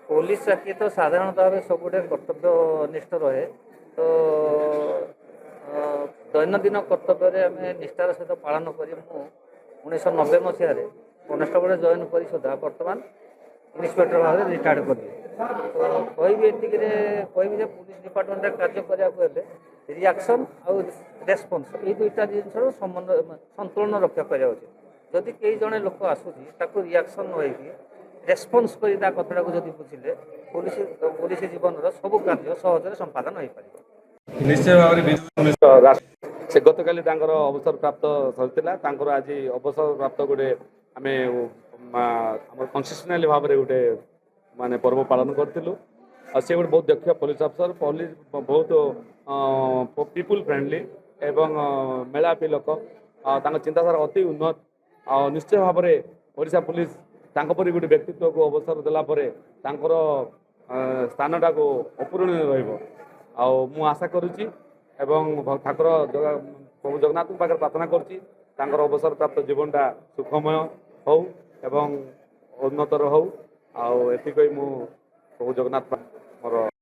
police चाकरी तो साधारणतः भाव सबुठे कर्तव्यनिष्ठ रहे तो दैनंदिन कर्तव्य आम निष्ठार सहित पालन कर 1990 मसीह कनेस्टेबल जॉइन कर सुधा बर्तमान इन्स्पेक्टर भाव में रिटायर्ड कर तो कहि कहि पुलिस डिपार्टमेंट कार्य करने रिएक्शन आउ रेस्पॉन्स ये दुईटा जिन संतुलन रक्षा करा जदि कई जड़े लोक आसूँ रिएक्शन न रेस्पॉन्स कर कथा को जब बुझे पुलिस पुलिस जीवन सब कार्य सहज संपादन हो पार निश्चय भाव से गत काली अवसर प्राप्त सर आज अवसर प्राप्त गोटे आम कन्सिस्टेंटली भाव में गोटे माने पर्व पालन करूँ से गोटे बहुत दक्ष पुलिस अफसर पुलिस बहुत पीपुल फ्रेंडली एवं मेलापी लोक चिंताधारा अति उन्नत निश्चय भाव में ओडिशा पुलिस परी गोटे व्यक्तित्व को अवसर देलापर स्थानटा को अपूरणीय रु आशा करुच्ची ठाकुर प्रभु जगन्नाथ पाखे प्रार्थना कर अवसर प्राप्त जीवनटा सुखमय हो एवं उन्नतर हो आउ एति मु प्रभु जगन्नाथ मोर